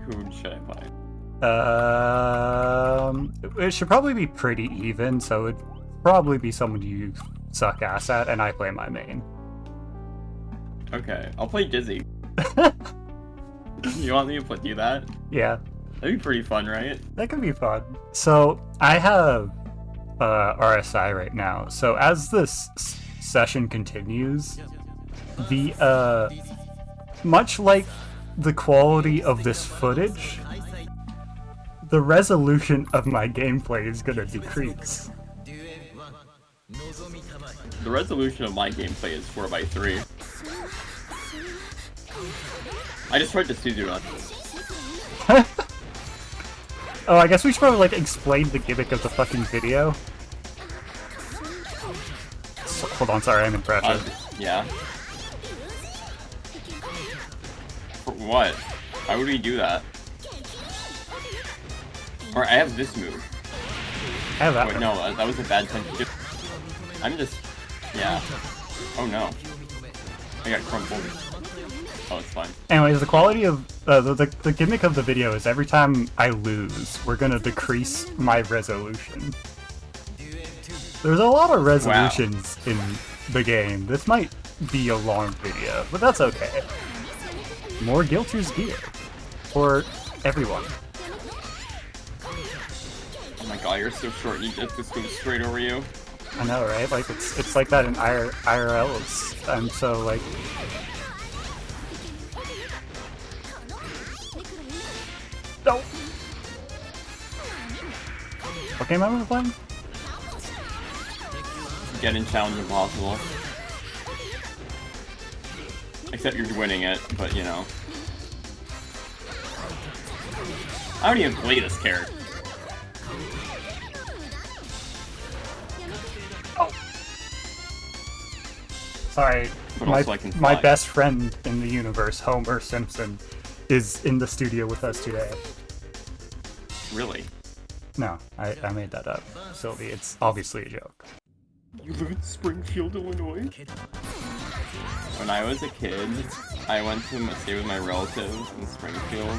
Who should I play? It should probably be pretty even, so it'd probably be someone you suck ass at, and I play my main. Okay, I'll play Dizzy. You want me to do that? Yeah. That'd be pretty fun, right? That could be fun. So, I have RSI right now, so as this session continues, the, much like the quality of this footage, the resolution of my gameplay is gonna decrease. The resolution of my gameplay is 4:3. I just tried to Suzu. Oh, I guess we should probably, like, explain the gimmick of the fucking video. So, hold on, sorry, I'm in pressure. Yeah. For what? Why would we do that? Or I have this move. I have that Wait, one. no, that was a bad time to do. I'm just... Yeah. Oh no. I got crumpled. Oh, it's fine. Anyways, the quality of... the gimmick of the video is every time I lose, we're gonna decrease my resolution. There's a lot of resolutions in the game. This might be a long video, but that's okay. More Guilters gear. For everyone. Oh my god, you're so short, you just go straight over you. I know, right? Like, it's like that in IRLs. I'm so, like... No! What game am I playing? Get in Challenge Impossible. Except you're winning it, but you know. I don't even play this character. Sorry, But also I can my fly. best friend in the universe, Homer Simpson, is in the studio with us today. Really? No, I made that up. Sylvie, it's obviously a joke. You live in Springfield, Illinois? When I was a kid, I went to stay with my relatives in Springfield,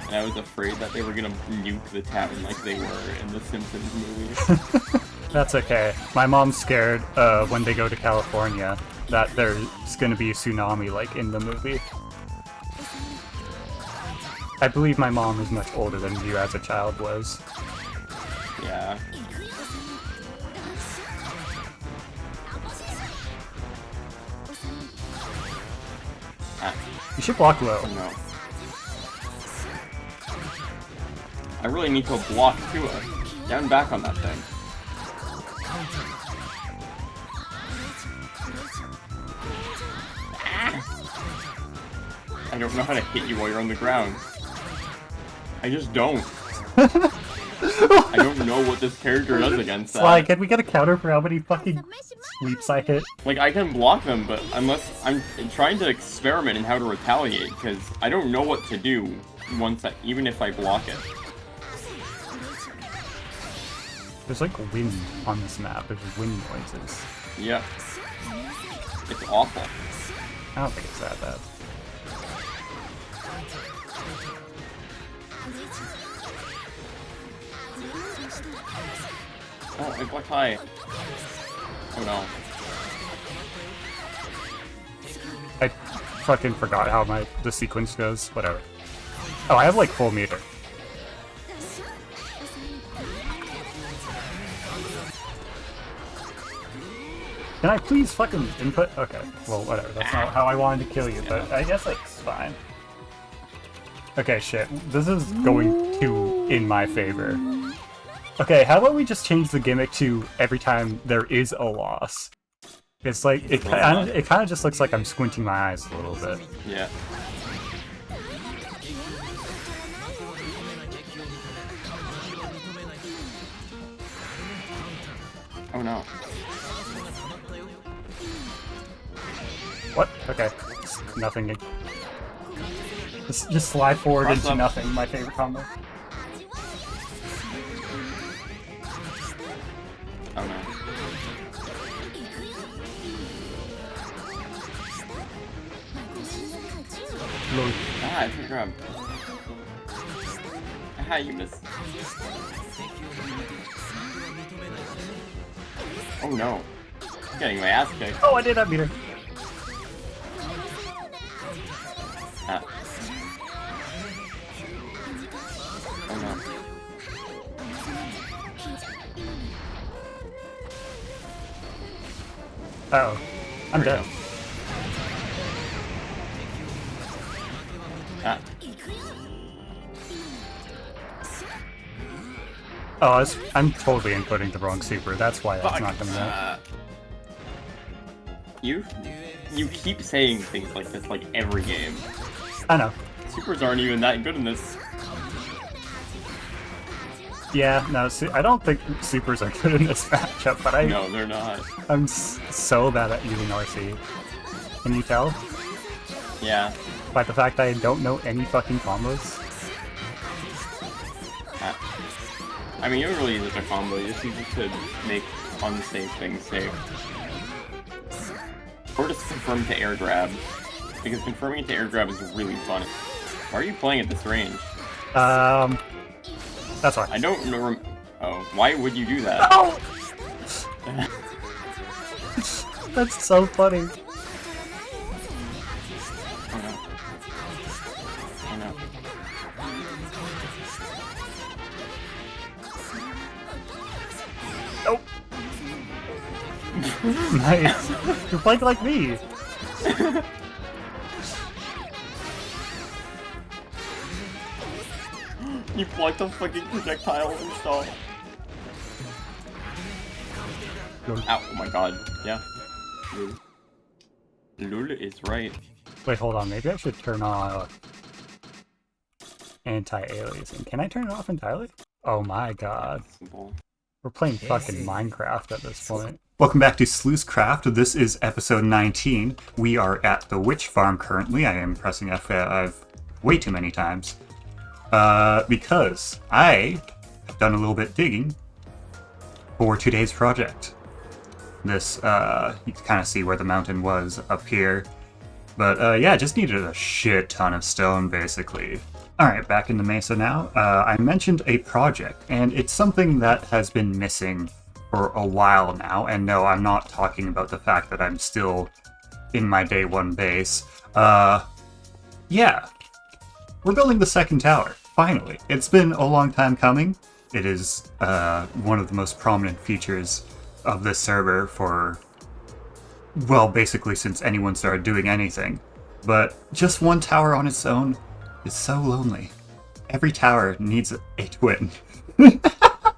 and I was afraid that they were gonna nuke the town like they were in the Simpsons movies. That's okay. My mom's scared when they go to California that there's gonna be a tsunami like in the movie. I believe my mom is much older than you as a child was. Yeah. Ah, You should block low. oh no. I really need to block too. Down back on that thing. I don't know how to hit you while you're on the ground. I just don't. I don't know what this character does against that. Sly, can we get a counter for how many fucking sweeps I hit? Like, I can block them, but unless I'm trying to experiment in how to retaliate, because I don't know what to do even if I block it. There's like wind on this map. There's wind noises. Yep. It's awful. I don't think it's that bad. Oh, I blocked high. Oh no. I fucking forgot how the sequence goes. Whatever. Oh, I have like full meter. Can I please fucking input? Okay, well, whatever. That's not how I wanted to kill you, but I guess it's fine. Okay, shit. This is going too in my favor. Okay, how about we just change the gimmick to every time there is a loss? It's like, it kind of just looks like I'm squinting my eyes a little bit. Yeah. Oh no. What? Okay. Nothing. Just slide forward Cross into up. nothing, my favorite combo. Oh no. Load. Ah, I took grab. Haha, you missed. Oh no. I'm getting my ass kicked. Oh, I did not beat her. Ah. Oh no. Uh-oh. I'm dead. Ah. Oh, I'm totally inputting the wrong super. That's why that's Fuck. not coming out. You keep saying things like this like every game. I know. Supers aren't even that good in this. Yeah, no, I don't think supers are good in this matchup, but No, they're not. I'm so bad at using RC. Can you tell? Yeah. By the fact that I don't know any fucking combos? I mean, you don't really use it to combo, you just use it to make unsafe things safe. Or just confirm to air grab. Because confirming it to air grab is really fun. Why are you playing at this range? That's why. I don't know. Oh, why would you do that? Oh! That's so funny. Oh no. Oh no. Nope. Nice. You're playing like me. You blocked a fucking projectile and stall. Ow, oh my god. Yeah. Lul. Lul is right. Wait, hold on. Maybe I should turn off anti-aliasing. Can I turn it off entirely? Oh my god. Simple. We're playing fucking Minecraft at this point. Welcome back to Sluicecraft. This is episode 19. We are at the witch farm currently. I am pressing F5 way too many times. Because I have done a little bit digging for today's project. This, you can kind of see where the mountain was up here. But, yeah, just needed a shit ton of stone, basically. Alright, back in the mesa now. I mentioned a project, and it's something that has been missing for a while now. And no, I'm not talking about the fact that I'm still in my day one base. Yeah. We're building the second tower, finally. It's been a long time coming. It is one of the most prominent features of this server for, well, basically since anyone started doing anything. But just one tower on its own is so lonely. Every tower needs a twin.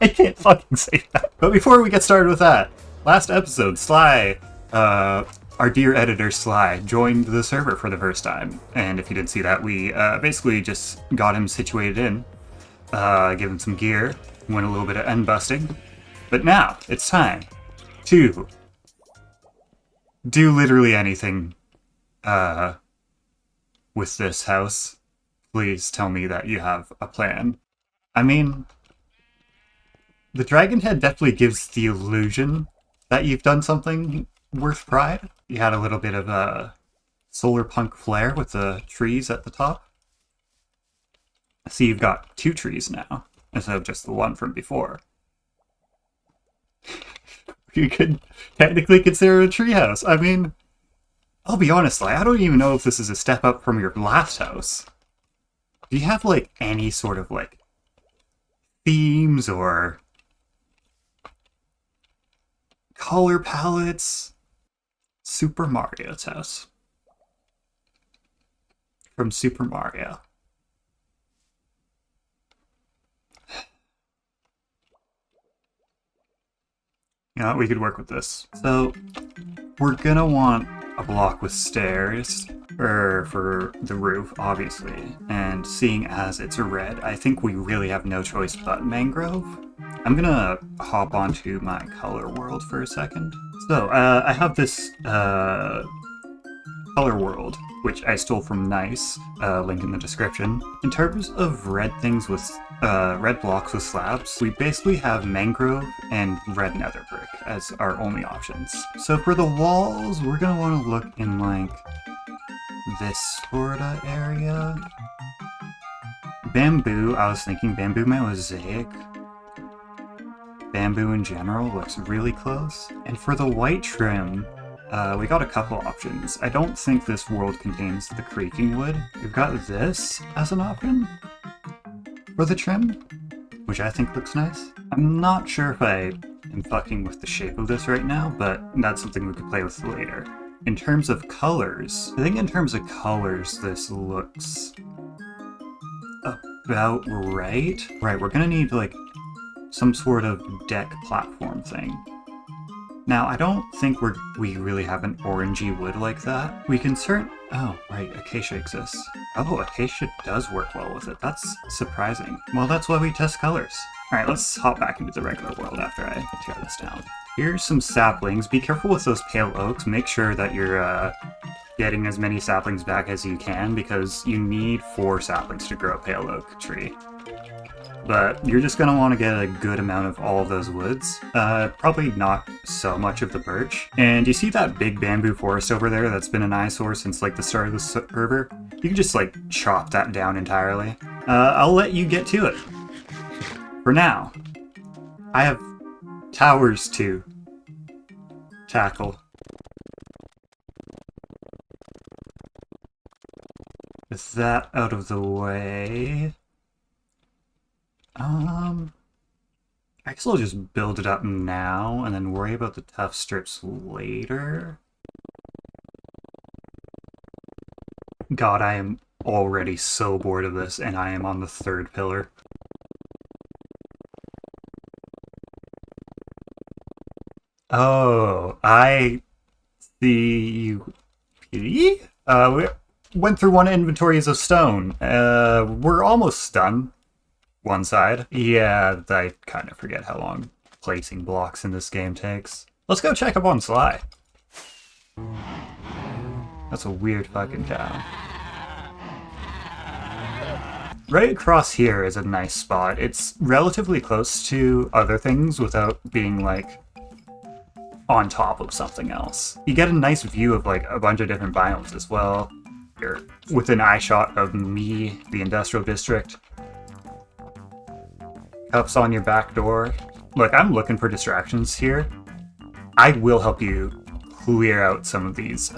I can't fucking say that. But before we get started with that, last episode, Sly, our dear editor Sly, joined the server for the first time. And if you didn't see that, we basically just got him situated in, gave him some gear, went a little bit of end busting. But now, it's time to do literally anything with this house. Please tell me that you have a plan. I mean, the dragon head definitely gives the illusion that you've done something worth pride. You had a little bit of a solar punk flair with the trees at the top. See, you've got 2 trees now, instead of just the one from before. You could technically consider it a treehouse. I mean, I'll be honest, I don't even know if this is a step up from your last house. Do you have, like, any sort of, like, themes or color palettes? Super Mario's house. From Super Mario. You know what, we could work with this. So, we're gonna want a block with stairs for the roof, obviously. And seeing as it's red, I think we really have no choice but mangrove. I'm gonna hop onto my color world for a second. So, I have this color world, which I stole from Nice, link in the description. In terms of red things with red blocks with slabs, we basically have mangrove and red nether brick as our only options. So for the walls, we're gonna want to look in like this sorta area. Bamboo, I was thinking bamboo mosaic. Bamboo in general looks really close. And for the white trim, we got a couple options. I don't think this world contains the creaking wood. We've got this as an option for the trim, which I think looks nice. I'm not sure if I am fucking with the shape of this right now, but that's something we could play with later. In terms of colors, I think in terms of colors, this looks about right. Right, we're gonna need like some sort of deck platform thing. Now, I don't think we really have an orangey wood like that. We can oh, right, acacia exists. Oh, acacia does work well with it. That's surprising. Well, that's why we test colors. Alright, let's hop back into the regular world after I tear this down. Here's some saplings. Be careful with those pale oaks. Make sure that you're getting as many saplings back as you can, because you need 4 saplings to grow a pale oak tree. But you're just going to want to get a good amount of all of those woods. Probably not so much of the birch. And you see that big bamboo forest over there that's been an eyesore since like the start of the server? You can just like chop that down entirely. I'll let you get to it. For now, I have towers to tackle. With that out of the way... I guess I'll just build it up now and then worry about the tough strips later. God, I am already so bored of this, and I am on the 3rd pillar. Oh, I see you. We went through one inventories of stone. We're almost done. One side. Yeah, I kind of forget how long placing blocks in this game takes. Let's go check up on Sly. That's a weird fucking cow. Right across here is a nice spot. It's relatively close to other things without being, like, on top of something else. You get a nice view of, like, a bunch of different biomes as well. You're within eye shot of me, the industrial district. Cups on your back door. Look, I'm looking for distractions here. I will help you clear out some of these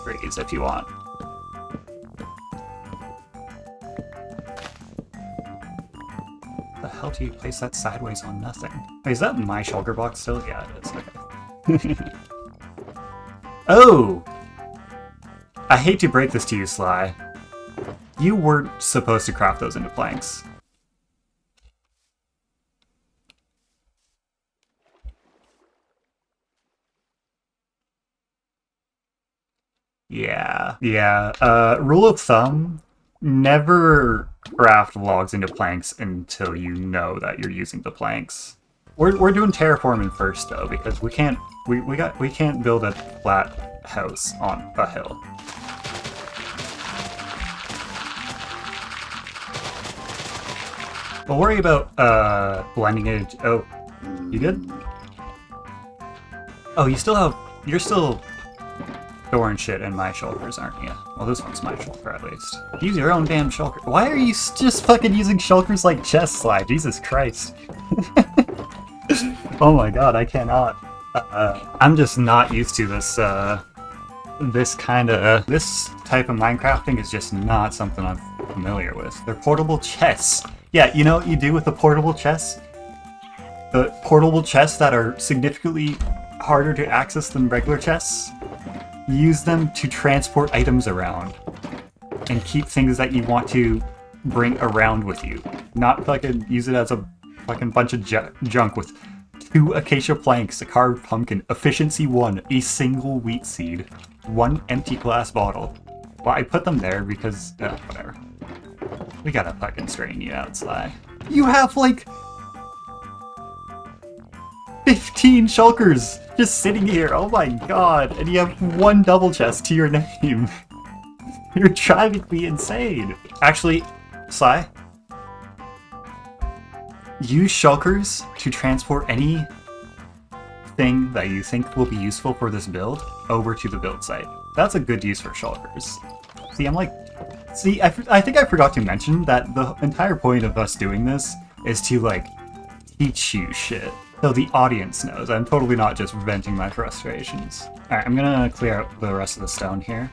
trees if you want. The hell do you place that sideways on nothing? Wait, is that my shulker box still? Yeah, it is. Okay. Oh! I hate to break this to you, Sly. You weren't supposed to craft those into planks. Yeah. Rule of thumb, never craft logs into planks until you know that you're using the planks. We're doing terraforming first though, because we can't build a flat house on a hill. We'll worry about blending it. Oh, you good? Oh, you're still storing shit in my shulkers, aren't you? Well, this one's my shulker, at least. Use your own damn shulker. Why are you just fucking using shulkers like chest Sly? Jesus Christ. Oh my god, I cannot. I'm just not used to this, this type of Minecrafting is just not something I'm familiar with. They're portable chests. Yeah, you know what you do with the portable chests? The portable chests that are significantly harder to access than regular chests? Use them to transport items around and keep things that you want to bring around with you. Not fucking use it as a fucking bunch of junk with 2 acacia planks, a carved pumpkin, efficiency 1, a single wheat seed, 1 empty glass bottle. Well, I put them there because, whatever. We gotta fucking straighten you out, Sly. You have like 15 shulkers just sitting here, oh my god, and you have 1 double chest to your name. You're driving me insane. Actually, Sly, use shulkers to transport anything that you think will be useful for this build over to the build site. That's a good use for shulkers. See, I'm like See, I think I forgot to mention that the entire point of us doing this is to, like, teach you shit. So the audience knows. I'm totally not just venting my frustrations. Alright, I'm gonna clear out the rest of the stone here.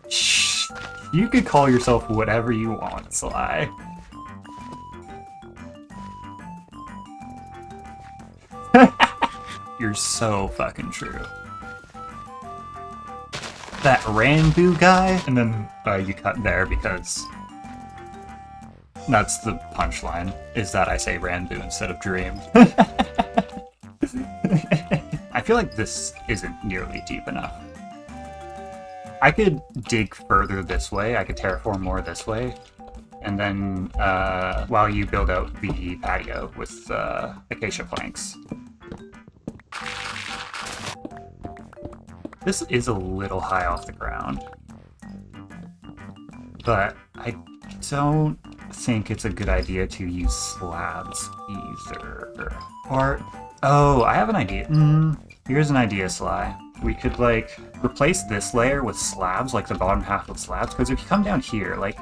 Shh. You could call yourself whatever you want, Sly. You're so fucking true. That Ranbu guy, and then you cut there because that's the punchline, is that I say Ranbu instead of Dream. I feel like this isn't nearly deep enough. I could dig further this way, I could terraform more this way, and then while you build out the patio with acacia planks. This is a little high off the ground, but I don't think it's a good idea to use slabs either. Or, oh, I have an idea. Here's an idea, Sly. We could, like, replace this layer with slabs, like the bottom half with slabs, because if you come down here, like,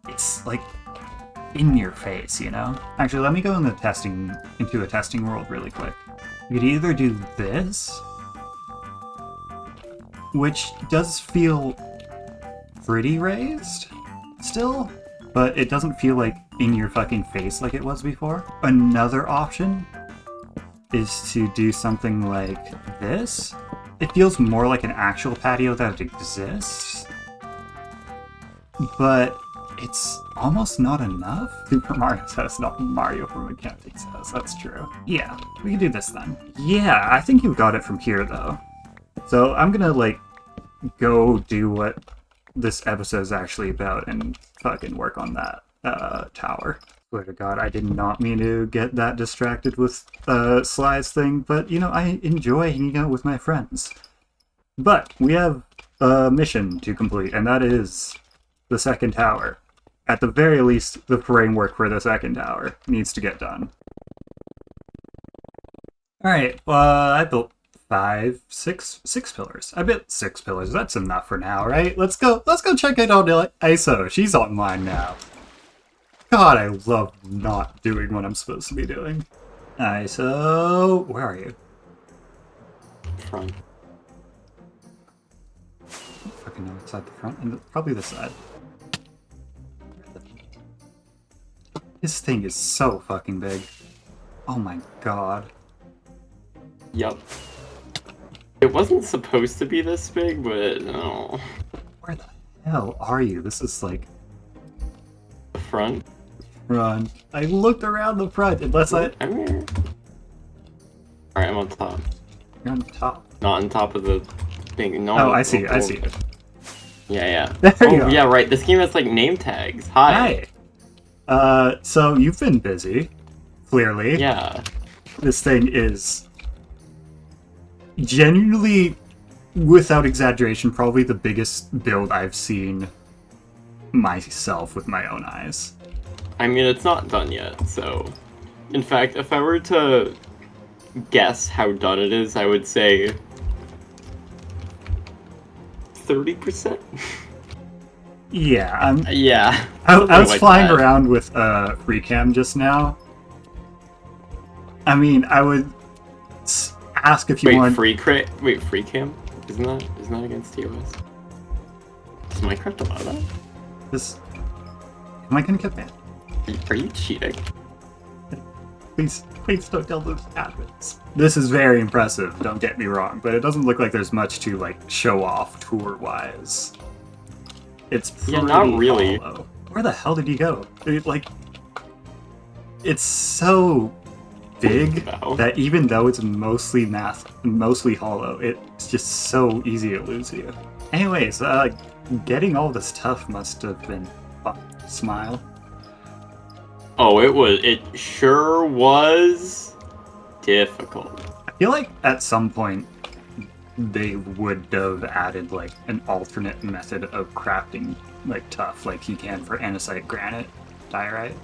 it's, like, in your face, you know? Actually, let me go into a testing world really quick. You could either do this, which does feel pretty raised still, but it doesn't feel like in your fucking face like it was before. Another option is to do something like this. It feels more like an actual patio that exists, but it's almost not enough. Super Mario says, not Mario from Accounting says. That's true. Yeah, we can do this then. Yeah, I think you got it from here though. So I'm gonna, like, go do what this episode is actually about and fucking work on that tower. Swear to God, I did not mean to get that distracted with Sly's thing, but, you know, I enjoy hanging out with my friends. But we have a mission to complete, and that is the second tower. At the very least, the framework for the second tower needs to get done. Alright, I built six pillars. I built 6 pillars. That's enough for now, right? Let's go check it out on ISO. She's online now. God, I love not doing what I'm supposed to be doing. ISO, where are you? Front. Fucking know it's at the front, and probably this side. This thing is so fucking big. Oh my God. Yup. It wasn't supposed to be this big, but no. Where the hell are you? This is like... The front? Run. I looked around the front, unless I... I'm here. Alright, I'm on top. You're on top. Not on top of the thing. No. Oh, I see it, I see it. Yeah. There you go. Yeah, right. This game has, like, name tags. Hi. So you've been busy, clearly. Yeah. This thing is... genuinely, without exaggeration, probably the biggest build I've seen myself with my own eyes. I mean, it's not done yet, so... In fact, if I were to guess how done it is, I would say... 30%? Yeah, Yeah. I was like flying that. around with free cam just now. I mean, I would ask if you want... free cam? Isn't that against TOS? Does Minecraft allow that? This... Am I gonna get banned? Are you cheating? Please don't tell those admins. This is very impressive, don't get me wrong, but it doesn't look like there's much to, like, show off tour-wise. It's pretty Yeah, not really. hollow. Where the hell did he go? It's so big Wow. that even though it's mostly hollow, it's just so easy to lose you. Anyways, getting all this stuff must have been fun. Smile. Oh, it sure was difficult. I feel like at some point they would have added like an alternate method of crafting like tough, like you can for andesite, granite, diorite.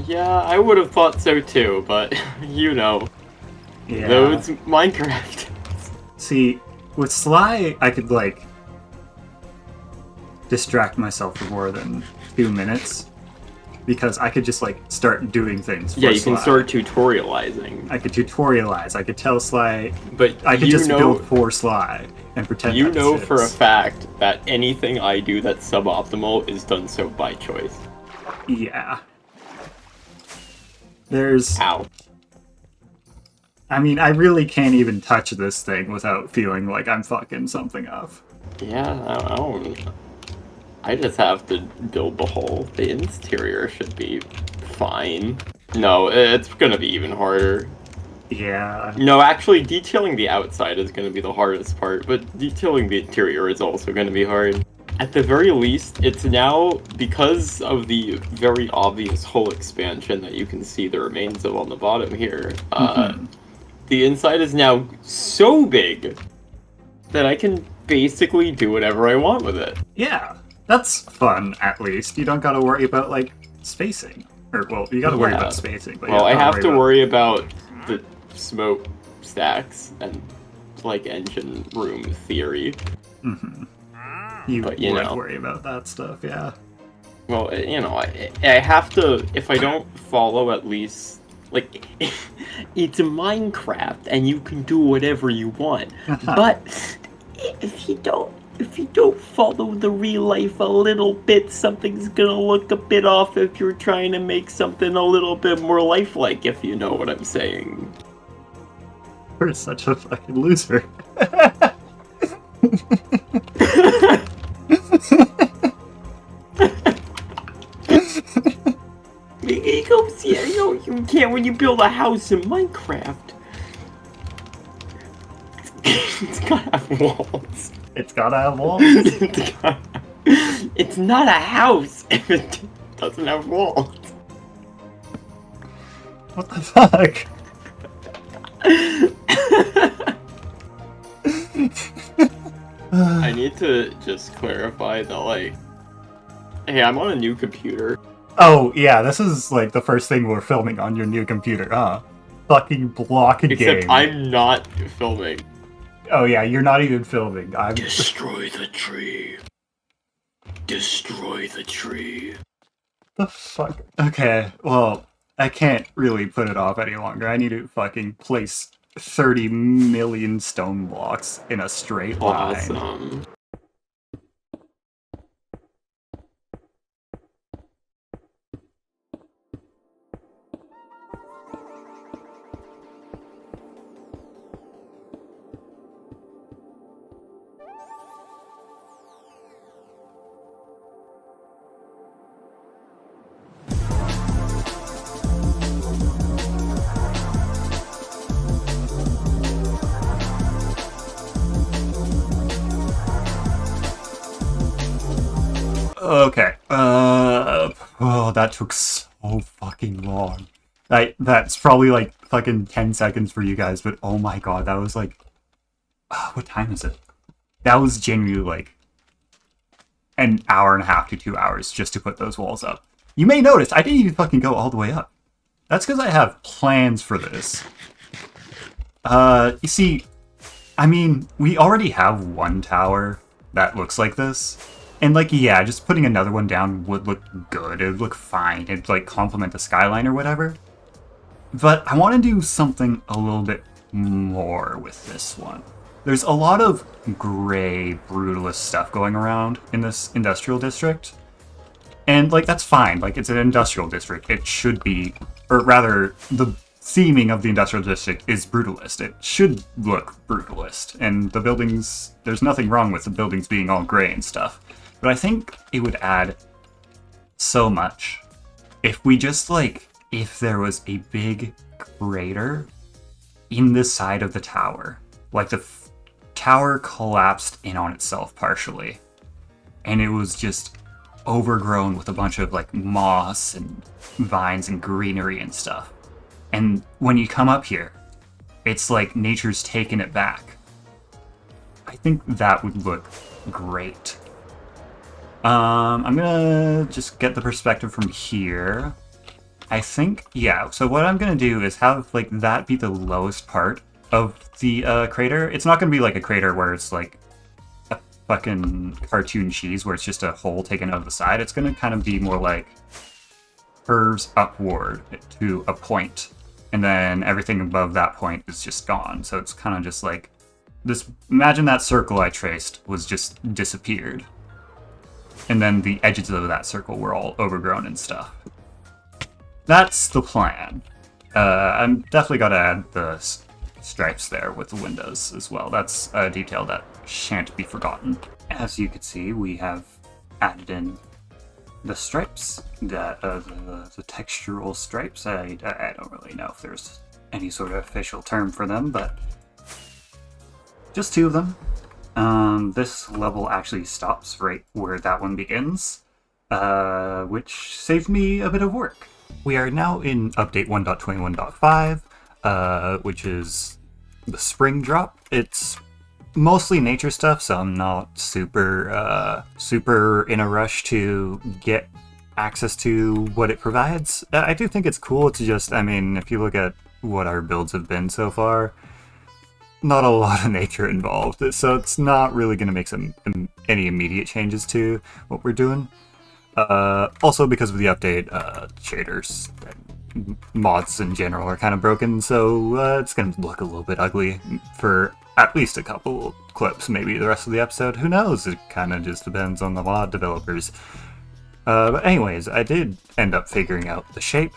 Yeah, I would have thought so too, but you know. Yeah. No, it's Minecraft. See, with Sly, I could, like, distract myself for more than 2 minutes. Because I could just, like, start doing things for Yeah, you Sly. can start tutorializing. I could tutorialize. I could tell Sly... But I could you just know, build for Sly and pretend you that's know his. for a fact that anything I do that's suboptimal is done so by choice. Yeah. There's... Ow. I mean, I really can't even touch this thing without feeling like I'm fucking something up. Yeah, I don't... I just have to build the hole. The interior should be fine. No, it's gonna be even harder. Yeah. No, actually, detailing the outside is gonna be the hardest part, but detailing the interior is also gonna be hard. At the very least, it's now, because of the very obvious hole expansion that you can see the remains of on the bottom here, the inside is now so big that I can basically do whatever I want with it. Yeah. That's fun, at least. You don't gotta worry about, like, spacing. Or, well, you gotta worry about spacing, but well, I you don't have to worry about the smoke stacks and, like, engine room theory. Mm-hmm. You but, would worry about that stuff, yeah. Well, you know, I have to, if I don't follow at least, like, it's Minecraft and you can do whatever you want, but if you don't follow the real life a little bit, something's gonna look a bit off if you're trying to make something a little bit more lifelike, if you know what I'm saying. You're such a fucking loser. You can't when you build a house in Minecraft. It's gotta have walls. It's gotta have walls. It's not a house if it doesn't have walls. What the fuck? I need to just clarify that, like, hey, I'm on a new computer. Oh, yeah, this is, like, the first thing we're filming on your new computer, huh? Fucking block game. Except I'm not filming. Oh, yeah, you're not even filming. I'm... Destroy the tree. Destroy the tree. The fuck? Okay, well, I can't really put it off any longer. I need to fucking place 30 million stone blocks in a straight line. Awesome. Okay, oh, that took so fucking long. That's probably like fucking 10 seconds for you guys, but oh my god, that was like, what time is it? That was genuinely like an hour and a half to 2 hours just to put those walls up. You may notice, I didn't even fucking go all the way up. That's because I have plans for this. You see, I mean, we already have one tower that looks like this. And, like, yeah, just putting another one down would look good. It would look fine. It'd, like, complement the skyline or whatever. But I want to do something a little bit more with this one. There's a lot of gray, brutalist stuff going around in this industrial district. And, like, that's fine. Like, it's an industrial district. It should be, or rather, the theming of the industrial district is brutalist. It should look brutalist. And the buildings, there's nothing wrong with the buildings being all gray and stuff. But I think it would add so much if we just, like, if there was a big crater in the side of the tower. Like, the tower collapsed in on itself partially. And it was just overgrown with a bunch of, like, moss and vines and greenery and stuff. And when you come up here, it's like nature's taken it back. I think that would look great. I'm gonna just get the perspective from here. I think, yeah, so what I'm going to do is have, like, that be the lowest part of the crater. It's not going to be like a crater where it's like a fucking cartoon cheese where it's just a hole taken out of the side. It's going to kind of be more like curves upward to a point, and then everything above that point is just gone. So it's kind of just like this. Imagine that circle I traced was just disappeared, and then the edges of that circle were all overgrown and stuff. That's the plan. I'm definitely got to add the stripes there with the windows as well. That's a detail that shan't be forgotten. As you can see, we have added in the stripes, the textural stripes. I don't really know if there's any sort of official term for them, but just 2 of them. This level actually stops right where that one begins, which saved me a bit of work. We are now in update 1.21.5, which is the spring drop. It's mostly nature stuff, so I'm not super in a rush to get access to what it provides. I do think it's cool to just, I mean, if you look at what our builds have been so far, not a lot of nature involved, so it's not really going to make any immediate changes to what we're doing. Also, because of the update, shaders and mods in general are kind of broken, so it's going to look a little bit ugly for at least a couple clips, maybe the rest of the episode. Who knows? It kind of just depends on the mod developers. But anyways, I did end up figuring out the shape.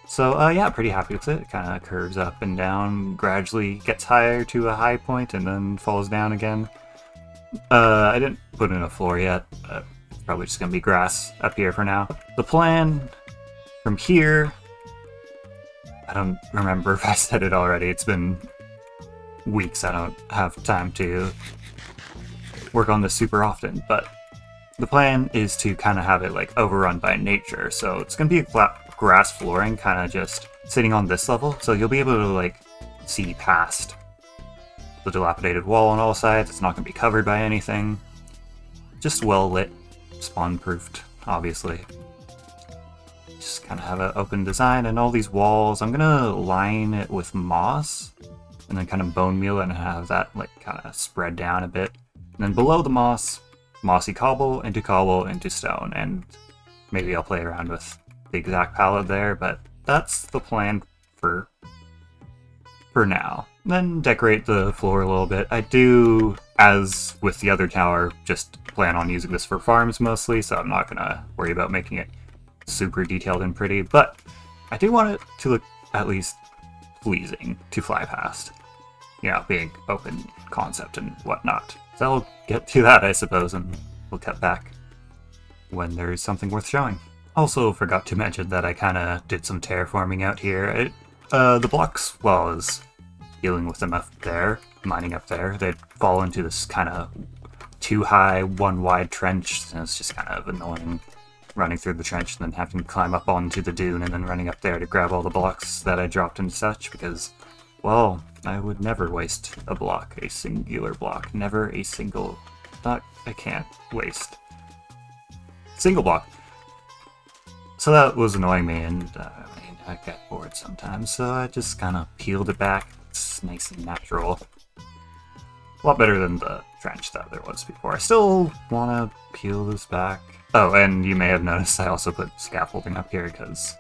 So yeah, pretty happy with it. It kind of curves up and down, gradually gets higher to a high point, and then falls down again. I didn't put in a floor yet. Probably just going to be grass up here for now. The plan from here, I don't remember if I said it already. It's been weeks. I don't have time to work on this super often, but the plan is to kind of have it like overrun by nature. So it's going to be a flat grass flooring, kind of just sitting on this level. So you'll be able to like see past the dilapidated wall on all sides. It's not going to be covered by anything. Just well lit, spawn proofed, obviously. Just kind of have an open design, and all these walls, I'm going to line it with moss and then kind of bone meal it and have that like kind of spread down a bit. And then below the moss, mossy cobble into stone, and maybe I'll play around with the exact palette there, but that's the plan for now. Then decorate the floor a little bit. I do, as with the other tower, just plan on using this for farms mostly, so I'm not gonna worry about making it super detailed and pretty, but I do want it to look at least pleasing to fly past. You know, being open concept and whatnot. So I'll get to that, I suppose, and we'll cut back when there's something worth showing. Also forgot to mention that I kind of did some terraforming out here. The blocks, well, I was dealing with them up there, mining up there, they'd fall into this kind of too high, one wide trench, and it's just kind of annoying running through the trench and then having to climb up onto the dune and then running up there to grab all the blocks that I dropped and such, because, well, I would never waste a block, a singular block, never a single, I can't waste single block. So that was annoying me, and I get bored sometimes, so I just kind of peeled it back. It's nice and natural. A lot better than the trench that there was before. I still want to peel this back. Oh, and you may have noticed I also put scaffolding up here because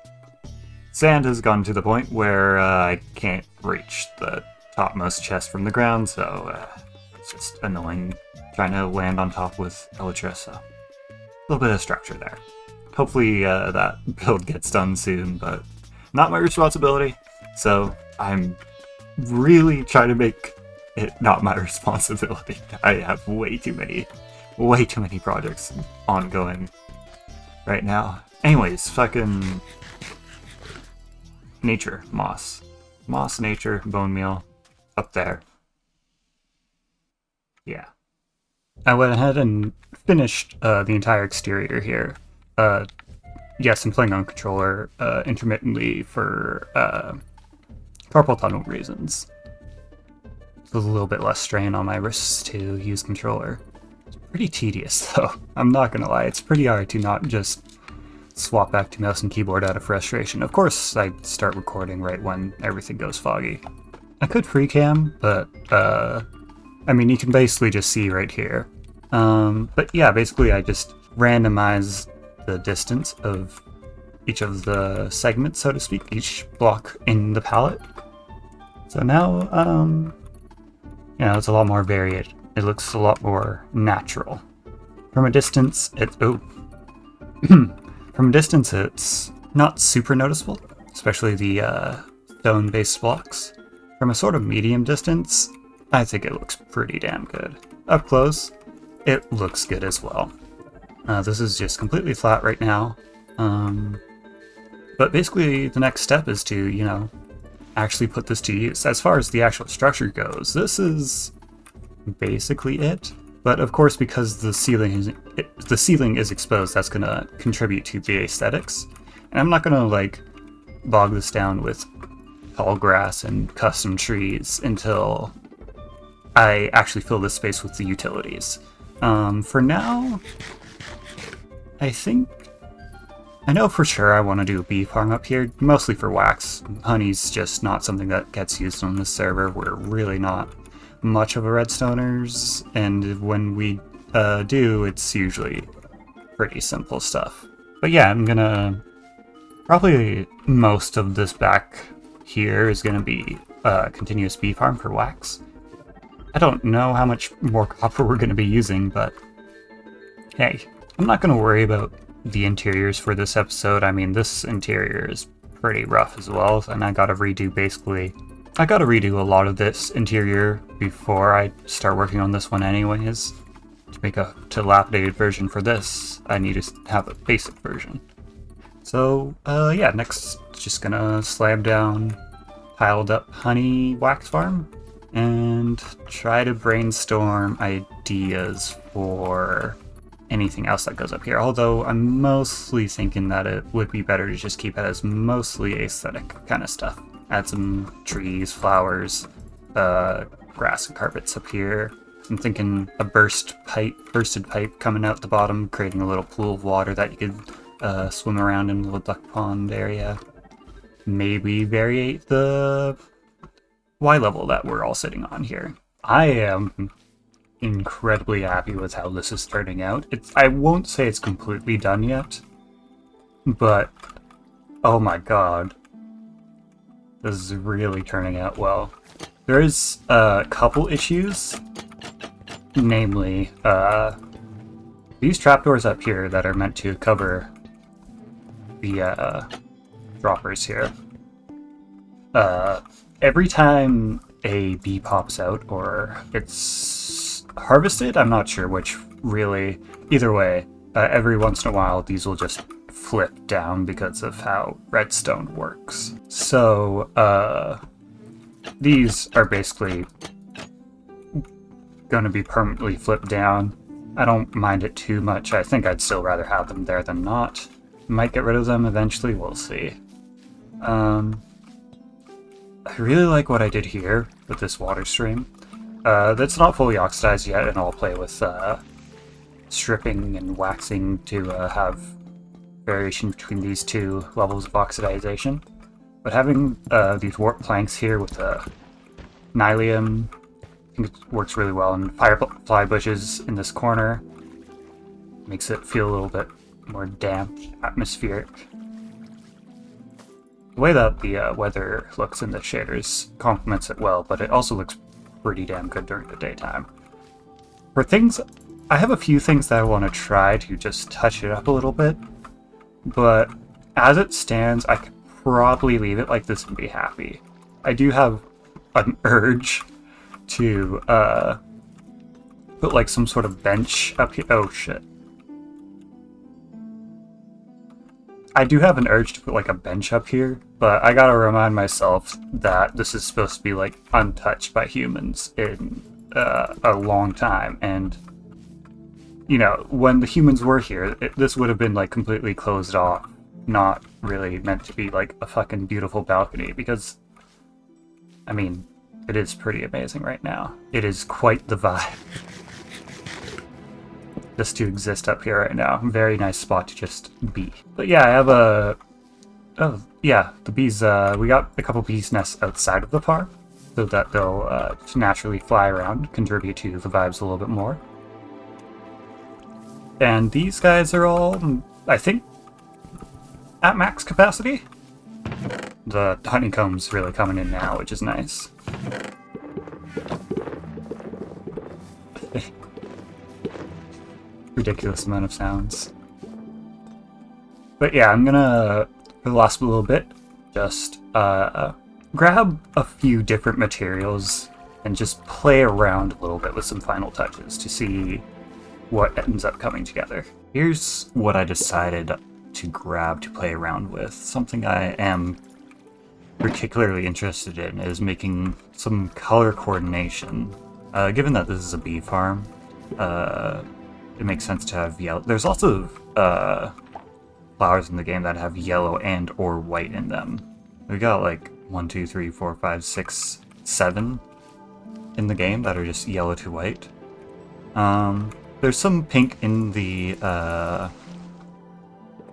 sand has gone to the point where I can't reach the topmost chest from the ground, so it's just annoying trying to land on top with elytra, so a little bit of structure there. Hopefully that build gets done soon, but not my responsibility, so I'm really trying to make it not my responsibility. I have way too many projects ongoing right now. Anyways, fucking nature, moss, nature, bone meal, up there. Yeah. I went ahead and finished the entire exterior here. Yes, I'm playing on controller intermittently for carpal tunnel reasons. So there's a little bit less strain on my wrists to use controller. It's pretty tedious though, I'm not gonna lie. It's pretty hard to not just swap back to mouse and keyboard out of frustration. Of course, I start recording right when everything goes foggy. I could free cam, but, I mean, you can basically just see right here. But yeah, basically I just randomize the distance of each of the segments, so to speak, each block in the palette. So now, you know, it's a lot more varied. It looks a lot more natural. From a distance, from a distance, it's not super noticeable, especially the stone-based blocks. From a sort of medium distance, I think it looks pretty damn good. Up close, it looks good as well. This is just completely flat right now. But basically, the next step is to, you know, actually put this to use. As far as the actual structure goes, this is basically it. But of course, because the ceiling is exposed, that's going to contribute to the aesthetics. And I'm not going to, like, bog this down with tall grass and custom trees until I actually fill this space with the utilities. For now, I know for sure I want to do a bee farm up here, mostly for wax. Honey's just not something that gets used on this server. We're really not much of a redstoners, and when we do, it's usually pretty simple stuff. But yeah, I'm gonna... probably most of this back here is gonna be continuous bee farm for wax. I don't know how much more copper we're gonna be using, but hey, I'm not gonna worry about the interiors for this episode. I mean, this interior is pretty rough as well, and I gotta redo a lot of this interior before I start working on this one anyways. To make a dilapidated version for this, I need to have a basic version. So, yeah, next, just gonna slam down piled up honey wax farm and try to brainstorm ideas for anything else that goes up here. Although I'm mostly thinking that it would be better to just keep it as mostly aesthetic kind of stuff. Add some trees, flowers, grass and carpets up here. I'm thinking a bursted pipe coming out the bottom, creating a little pool of water that you could swim around in a little duck pond area. Maybe variate the Y level that we're all sitting on here. I am incredibly happy with how this is turning out. I won't say it's completely done yet, but oh my god, this is really turning out well. There is a couple issues, namely these trapdoors up here that are meant to cover the droppers here. Every time a bee pops out or it's harvested, I'm not sure which really, either way, every once in a while these will just flip down because of how redstone works. So these are basically going to be permanently flipped down. I don't mind it too much. I think I'd still rather have them there than not. Might get rid of them eventually, we'll see. I really like what I did here with this water stream. That's not fully oxidized yet, and I'll play with stripping and waxing to have variation between these two levels of oxidization. But having these warp planks here with nylium, I think it works really well, and firefly bushes in this corner makes it feel a little bit more damp, atmospheric. The way that the weather looks in the shaders complements it well, but it also looks pretty damn good during the daytime. For things, I have a few things that I want to try to just touch it up a little bit, but as it stands, I could probably leave it like this and be happy. I do have an urge to put like some sort of bench up here. Oh shit. I do have an urge to put like a bench up here, but I gotta remind myself that this is supposed to be like untouched by humans in a long time, and you know, when the humans were here, this would have been like completely closed off, not really meant to be like a fucking beautiful balcony, because I mean, it is pretty amazing right now. It is quite the vibe. just to exist up here right now. Very nice spot to just be. But yeah, I have a... Oh, yeah, the bees, we got a couple bees nests outside of the farm, so that they'll naturally fly around, contribute to the vibes a little bit more. And these guys are all, I think, at max capacity. The honeycomb's really coming in now, which is nice. Ridiculous amount of sounds. But yeah, I'm gonna, for the last little bit, just grab a few different materials and just play around a little bit with some final touches to see what ends up coming together. Here's what I decided to grab to play around with. Something I am particularly interested in is making some color coordination. Given that this is a bee farm, it makes sense to have yellow. There's also flowers in the game that have yellow and or white in them. We got like 1, 2, 3, 4, 5, 6, 7 in the game that are just yellow to white. There's some pink in the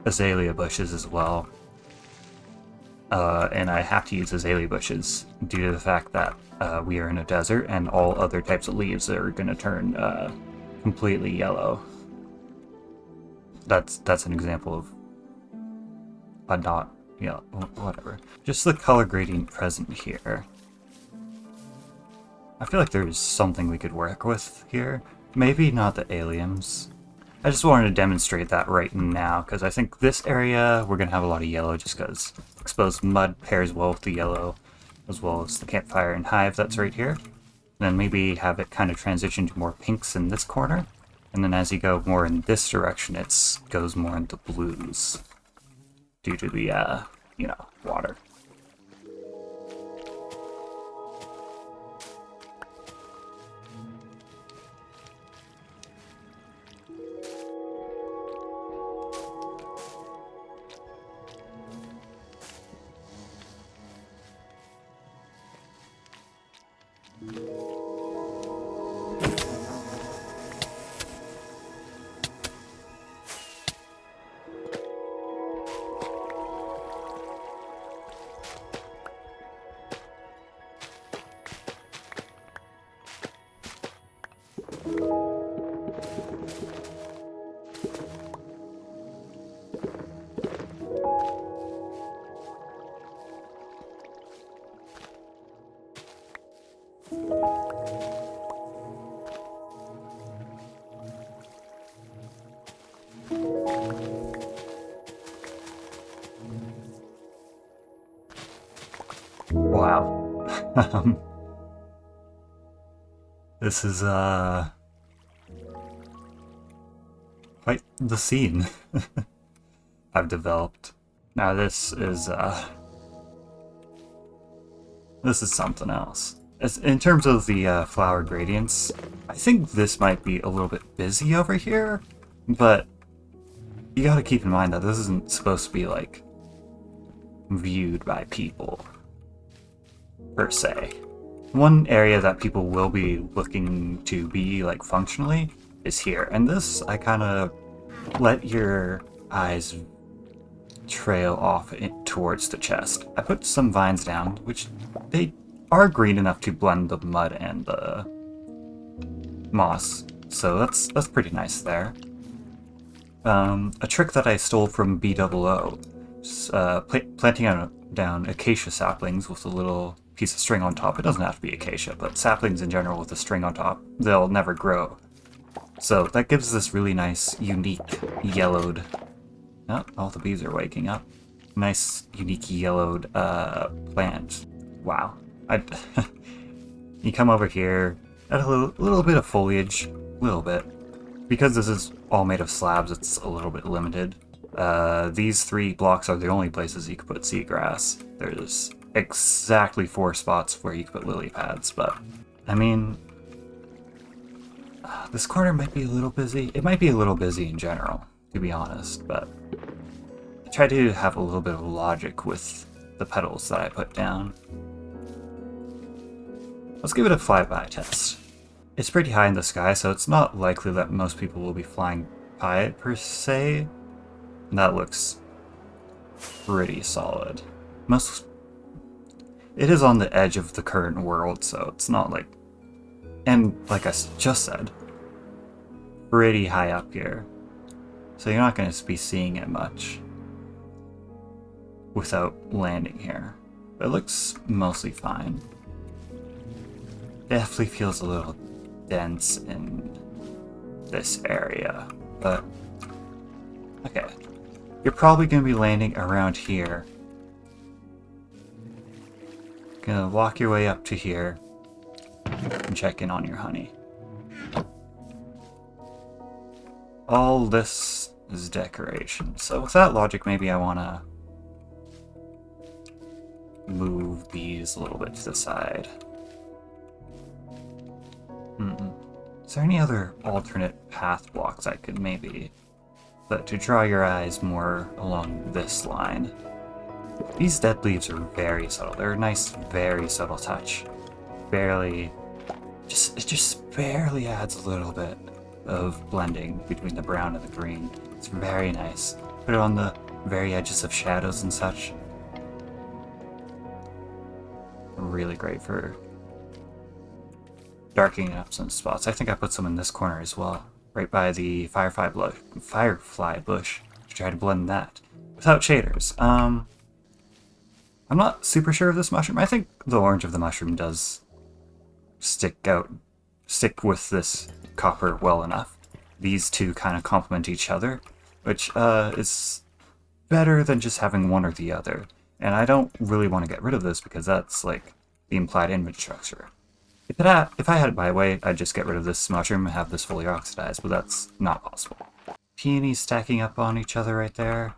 azalea bushes as well. And I have to use azalea bushes due to the fact that we are in a desert and all other types of leaves are going to turn completely yellow. That's an example of a not, yeah, whatever. Just the color gradient present here. I feel like there's something we could work with here. Maybe not the aliens. I just wanted to demonstrate that right now, because I think this area we're going to have a lot of yellow just because exposed mud pairs well with the yellow, as well as the campfire and hive that's right here. Then maybe have it kind of transition to more pinks in this corner. And then as you go more in this direction, it goes more into blues due to the, you know, water. Wow. This is, quite the scene I've developed. Now this is something else. In terms of the flower gradients, I think this might be a little bit busy over here, but you gotta keep in mind that this isn't supposed to be, like, viewed by people, per se. One area that people will be looking to be, like, functionally is here. And this, I kind of let your eyes trail off towards the chest. I put some vines down, which they are green enough to blend the mud and the moss. So that's pretty nice there. A trick that I stole from BOO is planting down acacia saplings with a little piece of string on top. It doesn't have to be acacia, but saplings in general with a string on top, they'll never grow. So that gives this really nice, unique, yellowed... Oh, all the bees are waking up. Nice, unique, yellowed plant. Wow. You come over here, add a little bit of foliage, little bit. Because this is all made of slabs, it's a little bit limited. These 3 blocks are the only places you can put seagrass. There's exactly 4 spots where you can put lily pads, but I mean, this corner might be a little busy. It might be a little busy in general, to be honest, but I try to have a little bit of logic with the petals that I put down. Let's give it a flyby test. It's pretty high in the sky, so it's not likely that most people will be flying by it per se. And that looks pretty solid. It is on the edge of the current world, so it's not like... And like I just said, pretty high up here. So you're not going to be seeing it much without landing here. But it looks mostly fine. Definitely feels a little dense in this area, but okay. You're probably going to be landing around here. Gonna walk your way up to here and check in on your honey. All this is decoration. So with that logic, maybe I want to move these a little bit to the side. Is there any other alternate path blocks I could maybe... But to draw your eyes more along this line. These dead leaves are very subtle. They're a nice, very subtle touch. It just barely adds a little bit of blending between the brown and the green. It's very nice. Put it on the very edges of shadows and such. Really great for darkening up some spots. I think I put some in this corner as well, right by the firefly bush, to try to blend that without shaders. I'm not super sure of this mushroom. I think the orange of the mushroom does stick with this copper well enough. These two kind of complement each other, which is better than just having one or the other. And I don't really want to get rid of this because that's like the implied image structure. If I had it my way, I'd just get rid of this mushroom and have this fully oxidized, but that's not possible. Peonies stacking up on each other right there.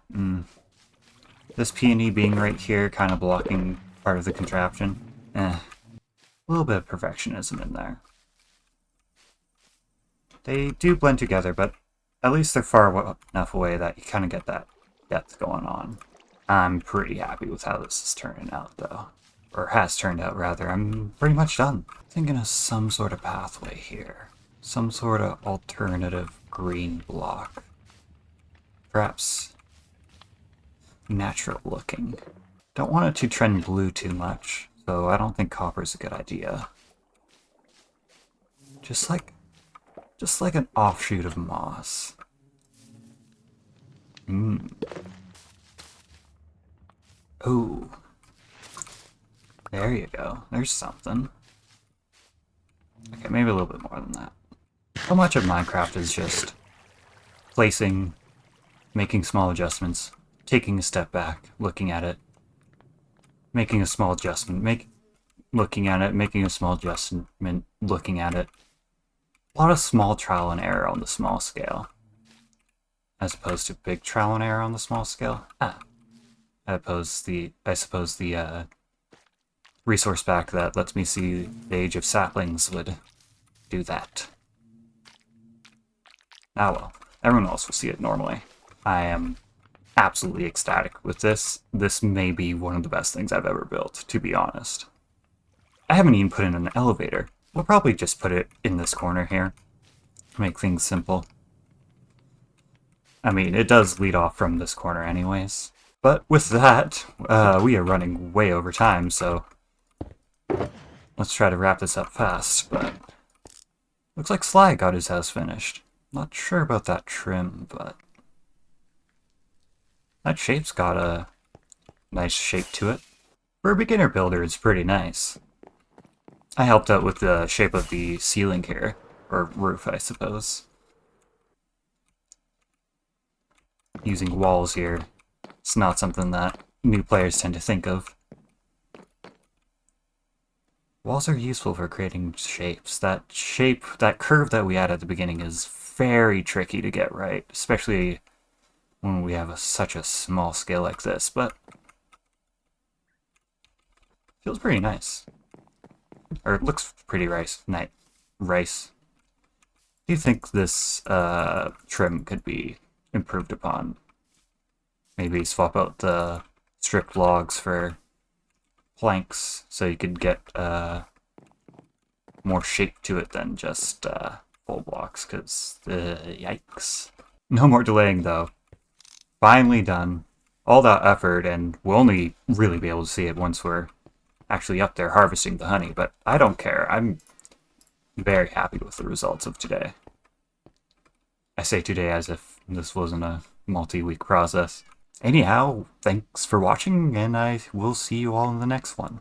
This peony being right here, kind of blocking part of the contraption. A little bit of perfectionism in there. They do blend together, but at least they're far enough away that you kind of get that depth going on. I'm pretty happy with how this is turning out, though. Or has turned out, rather. I'm pretty much done. Thinking of some sort of pathway here. Some sort of alternative green block. Perhaps natural looking. Don't want it to trend blue too much, so I don't think copper is a good idea. Just like an offshoot of moss. Ooh. There you go. There's something. Okay, maybe a little bit more than that. So much of Minecraft is just placing, making small adjustments, taking a step back, looking at it, making a small adjustment, looking at it, making a small adjustment, looking at it. A lot of small trial and error on the small scale, as opposed to big trial and error on the small scale. I suppose the resource pack that lets me see the age of saplings would do that. Ah well, everyone else will see it normally. I am absolutely ecstatic with this. This may be one of the best things I've ever built, to be honest. I haven't even put in an elevator. We'll probably just put it in this corner here. Make things simple. I mean, it does lead off from this corner anyways. But with that, we are running way over time, so let's try to wrap this up fast. But looks like Sly got his house finished. Not sure about that trim, but that shape's got a nice shape to it. For a beginner builder, it's pretty nice. I helped out with the shape of the ceiling here, or roof, I suppose. Using walls here. It's not something that new players tend to think of. Walls are useful for creating shapes. That curve that we had at the beginning is very tricky to get right, especially when we have such a small scale like this, but feels pretty nice. Or it looks pretty rice. Do you think this trim could be improved upon? Maybe swap out the stripped logs for planks so you could get more shape to it than just full blocks, because yikes. No more delaying though. Finally done. All that effort, and we'll only really be able to see it once we're actually up there harvesting the honey, but I don't care. I'm very happy with the results of today. I say today as if this wasn't a multi-week process. Anyhow, thanks for watching, and I will see you all in the next one.